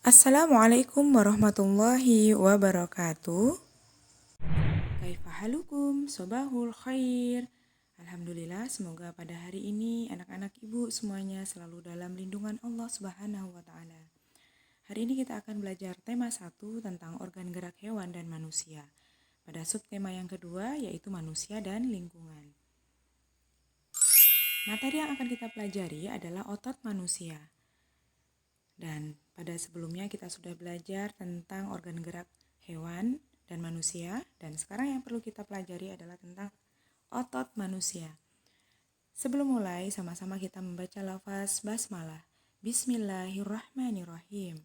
Assalamualaikum warahmatullahi wabarakatuh. Kaifa halukum? Sobahul khair. Alhamdulillah, semoga pada hari ini anak-anak ibu semuanya selalu dalam lindungan Allah Subhanahu wa taala. Hari ini kita akan belajar tema 1 tentang organ gerak hewan dan manusia. Pada subtema yang kedua yaitu manusia dan lingkungan. Materi yang akan kita pelajari adalah otot manusia. Dan pada sebelumnya kita sudah belajar tentang organ gerak hewan dan manusia. Dan sekarang yang perlu kita pelajari adalah tentang otot manusia. Sebelum mulai, sama-sama kita membaca lafaz basmalah. Bismillahirrahmanirrahim.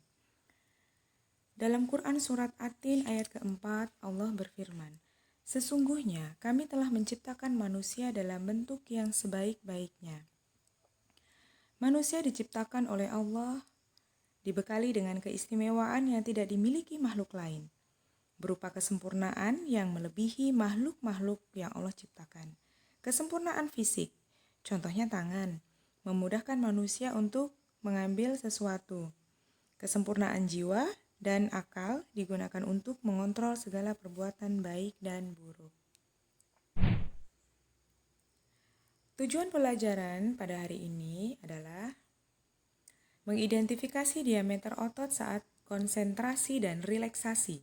Dalam Quran surat At-Tin ayat keempat, Allah berfirman, "Sesungguhnya kami telah menciptakan manusia dalam bentuk yang sebaik-baiknya." Manusia diciptakan oleh Allah dibekali dengan keistimewaan yang tidak dimiliki makhluk lain, berupa kesempurnaan yang melebihi makhluk-makhluk yang Allah ciptakan. Kesempurnaan fisik, contohnya tangan, memudahkan manusia untuk mengambil sesuatu. Kesempurnaan jiwa dan akal digunakan untuk mengontrol segala perbuatan baik dan buruk. Tujuan pelajaran pada hari ini adalah mengidentifikasi diameter otot saat konsentrasi dan rileksasi.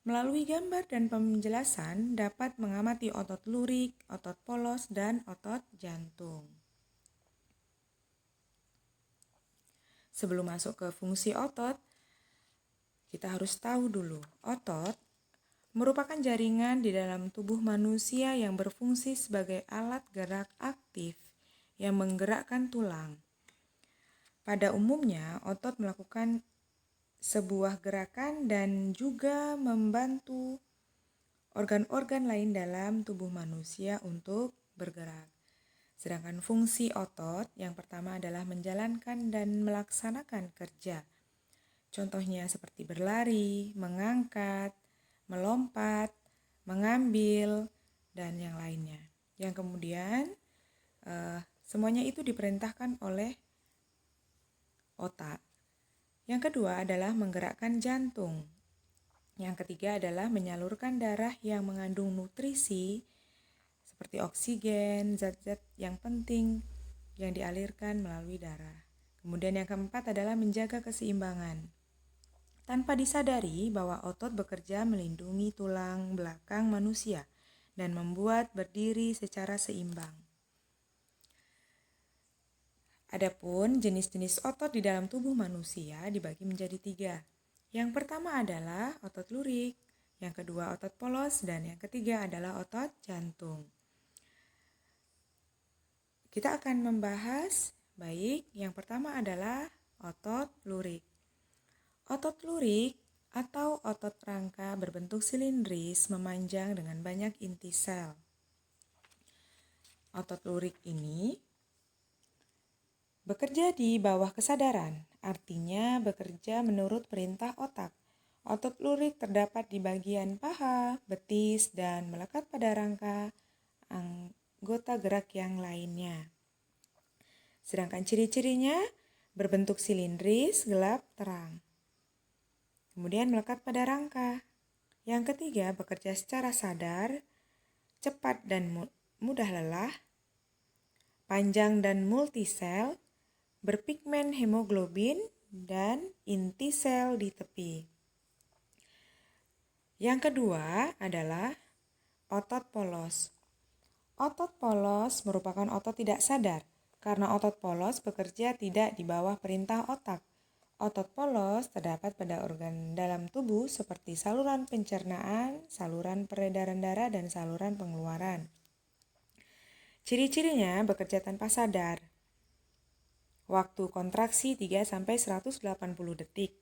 Melalui gambar dan penjelasan dapat mengamati otot lurik, otot polos, dan otot jantung. Sebelum masuk ke fungsi otot, kita harus tahu dulu, otot merupakan jaringan di dalam tubuh manusia yang berfungsi sebagai alat gerak aktif yang menggerakkan tulang. Pada umumnya, otot melakukan sebuah gerakan dan juga membantu organ-organ lain dalam tubuh manusia untuk bergerak. Sedangkan fungsi otot yang pertama adalah menjalankan dan melaksanakan kerja. Contohnya seperti berlari, mengangkat, melompat, mengambil, dan yang lainnya. Yang kemudian semuanya itu diperintahkan oleh otak. Yang kedua adalah menggerakkan jantung. Yang ketiga adalah menyalurkan darah yang mengandung nutrisi seperti oksigen, zat-zat yang penting yang dialirkan melalui darah. Kemudian yang keempat adalah menjaga keseimbangan. Tanpa disadari bahwa otot bekerja melindungi tulang belakang manusia dan membuat berdiri secara seimbang. Adapun jenis-jenis otot di dalam tubuh manusia dibagi menjadi 3. Yang pertama adalah otot lurik, yang kedua otot polos, dan yang ketiga adalah otot jantung. Kita akan membahas, yang pertama adalah otot lurik. Otot lurik atau otot rangka berbentuk silindris memanjang dengan banyak inti sel. Otot lurik ini bekerja di bawah kesadaran, artinya bekerja menurut perintah otak. Otot lurik terdapat di bagian paha, betis, dan melekat pada rangka anggota gerak yang lainnya. Sedangkan ciri-cirinya berbentuk silindris, gelap, terang. Kemudian melekat pada rangka. Yang ketiga, bekerja secara sadar, cepat dan mudah lelah, panjang dan multisel, berpigmen hemoglobin, dan inti sel di tepi. Yang kedua adalah otot polos. Otot polos merupakan otot tidak sadar, karena otot polos bekerja tidak di bawah perintah otak. Otot polos terdapat pada organ dalam tubuh seperti saluran pencernaan, saluran peredaran darah, dan saluran pengeluaran. Ciri-cirinya bekerja tanpa sadar. Waktu kontraksi 3-180 detik.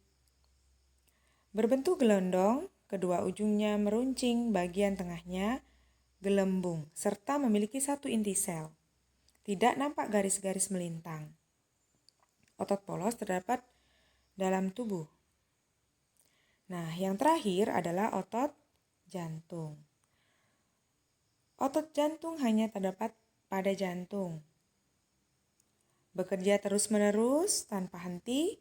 Berbentuk gelondong, kedua ujungnya meruncing, bagian tengahnya gelembung, serta memiliki satu inti sel. Tidak nampak garis-garis melintang. Otot polos terdapat dalam tubuh. Nah, yang terakhir adalah otot jantung. Otot jantung hanya terdapat pada jantung. Bekerja terus-menerus tanpa henti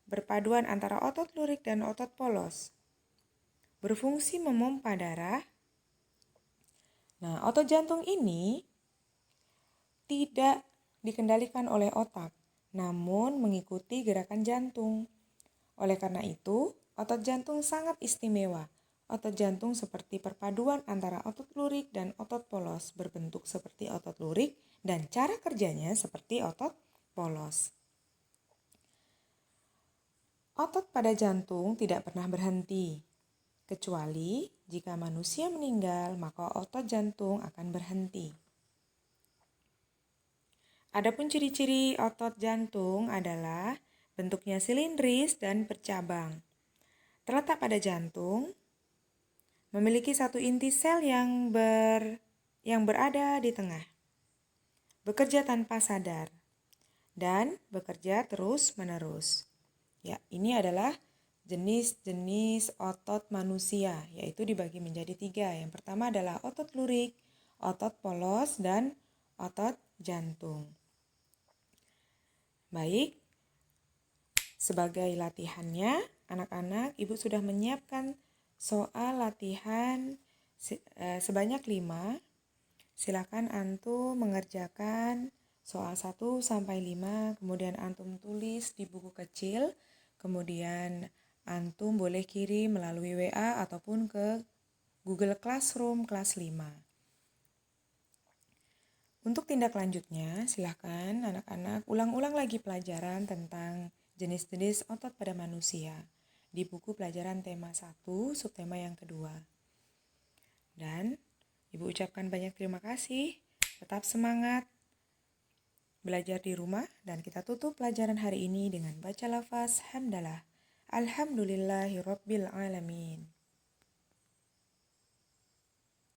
berpaduan antara otot lurik dan otot polos. Berfungsi memompa darah. Nah, otot jantung ini tidak dikendalikan oleh otak, namun mengikuti gerakan jantung. Oleh karena itu, otot jantung sangat istimewa. Otot jantung seperti perpaduan antara otot lurik dan otot polos, berbentuk seperti otot lurik dan cara kerjanya seperti otot polos. Otot pada jantung tidak pernah berhenti, kecuali jika manusia meninggal, maka otot jantung akan berhenti. Adapun ciri-ciri otot jantung adalah bentuknya silindris dan bercabang. Terletak pada jantung, memiliki satu inti sel yang berada di tengah, bekerja tanpa sadar, dan bekerja terus-menerus. Ya, ini adalah jenis-jenis otot manusia, yaitu dibagi menjadi 3. Yang pertama adalah otot lurik, otot polos, dan otot jantung. Baik, sebagai latihannya, anak-anak, Ibu sudah menyiapkan soal latihan sebanyak 5. Silakan antum mengerjakan soal 1-5, kemudian antum tulis di buku kecil, kemudian antum boleh kirim melalui WA ataupun ke Google Classroom kelas 5. Untuk tindak lanjutnya, silakan anak-anak ulang-ulang lagi pelajaran tentang jenis-jenis otot pada manusia di buku pelajaran tema 1, subtema yang kedua. Dan Ibu ucapkan banyak terima kasih, tetap semangat belajar di rumah, dan kita tutup pelajaran hari ini dengan baca lafaz hamdalah. Alhamdulillahirabbil alamin.